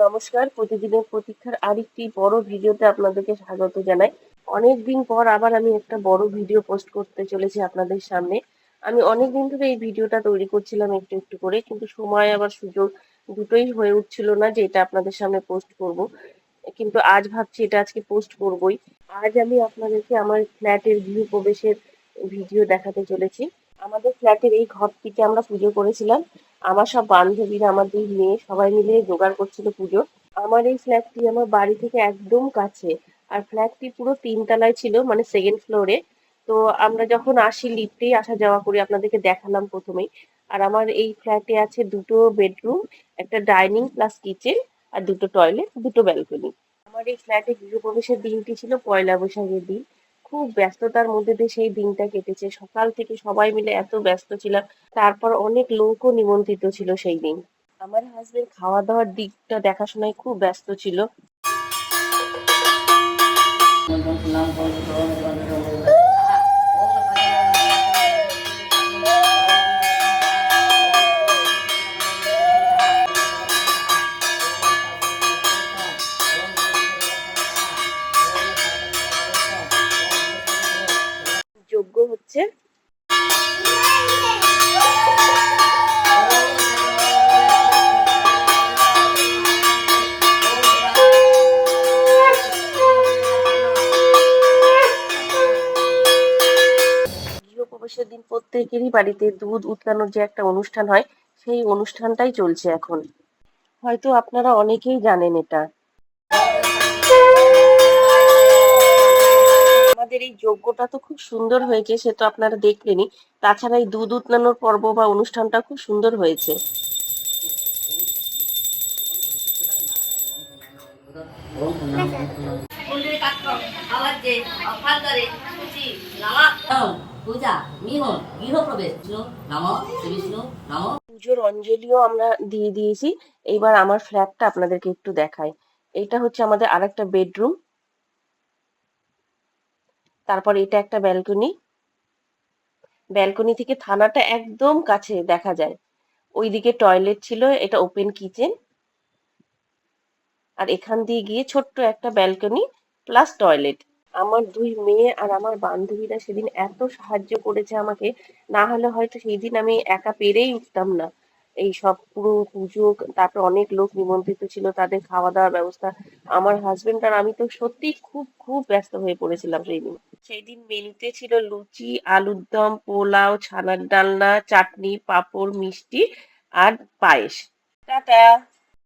নমস্কার, প্রতিদিনের প্রতীক্ষার আরেকটি বড় ভিডিওতে আপনাদেরকে স্বাগত জানাই। অনেকদিন পর আবার আমি একটা বড় ভিডিও পোস্ট করতে চলেছি আপনাদের সামনে। আমি অনেকদিন ধরে এই ভিডিওটা তৈরি করছিলাম একটু একটু করে, কিন্তু সময় আবার সুযোগ দুটোই হয়ে উঠছিল না যে এটা আপনাদের সামনে পোস্ট করব। কিন্তু আজ ভাবছি এটা আজকে পোস্ট করবই। আজ আমি আপনাদেরকে আমার ফ্ল্যাটের গৃহপ্রবেশের ভিডিও দেখাতে চলেছি। আমাদের ফ্ল্যাটের এই ঘরটিতে আমরা পুজো করেছিলাম। আমার সব বান্ধবীরা, আমার দুই মেয়ে সবাই মিলে জোগাড় করছিল পুজো। আমার এই ফ্ল্যাটটি আমার বাড়ি থেকে একদম কাছে। আর ফ্ল্যাটটি পুরো তিনতলায় ছিল, মানে সেকেন্ড ফ্লোরে। তো আমরা যখন আসি লিফটেই আসা যাওয়া করি, আপনাদেরকে দেখালাম প্রথমেই। আর আমার এই ফ্ল্যাটে আছে দুটো বেডরুম, একটা ডাইনিং প্লাস কিচেন, আর দুটো টয়লেট, দুটো ব্যালকনি। আমার এই ফ্ল্যাটে গৃহপ্রবেশের দিনটি ছিল পয়লা বৈশাখের দিন। খুব ব্যস্ততার মধ্যে দিয়ে সেই দিনটা কেটেছে। সকাল থেকে সবাই মিলে এত ব্যস্ত ছিলাম। তারপর অনেক লোকও নিমন্ত্রিত ছিল সেই দিন। আমার হাসবেন্ড খাওয়া দাওয়ার দিকটা দেখাশোনায় খুব ব্যস্ত ছিল। যজ্ঞ হচ্ছে। গৃহপ্রবেশের দিন প্রত্যেকেরই বাড়িতে দুধ উতলানোর যে একটা অনুষ্ঠান হয়, সেই অনুষ্ঠানটাই চলছে এখন। হয়তো আপনারা অনেকেই জানেন এটা। আমাদের এই যজ্ঞটা তো খুব সুন্দর হয়েছে, সে তো আপনারা দেখলেনই। তাছাড়া এই দুধ উতলানোর পর্ব বা অনুষ্ঠানটা খুব সুন্দর হয়েছে। পুজোর অঞ্জলিও আমরা দিয়ে দিয়েছি। এইবার আমার ফ্ল্যাটটা আপনাদেরকে একটু দেখাই। এইটা হচ্ছে আমাদের আরেকটা বেডরুম। তারপর এটা একটা ব্যালকনি। ব্যালকনি থেকে থানাটা একদম কাছে দেখা যায়। ওইদিকে টয়লেট ছিল, এটা ওপেন কিচেন। আর এখান দিয়ে গিয়ে ছোট্ট একটা ব্যালকনি প্লাস টয়লেট। আমার দুই মেয়ে আর আমার বান্ধবীরা সেদিন এত সাহায্য করেছে আমাকে, না হলে হয়তো সেই দিন আমি একা পেরেই উঠতাম না। এই সব পুরো পুজো, তারপর অনেক লোক নিমন্ত্রিত ছিল, তাদের খাওয়া দাওয়ার ব্যবস্থা। আমার হাজবেন্ড আর আমি তো সত্যি খুব খুব ব্যস্ত হয়ে পড়েছিলাম সেই দিন। সেই দিন মেনুতে ছিল লুচি, আলুর দম, পোলাও, ছানার ডালনা, চাটনি, পাঁপড়, মিষ্টি আর পায়েস। টাটা।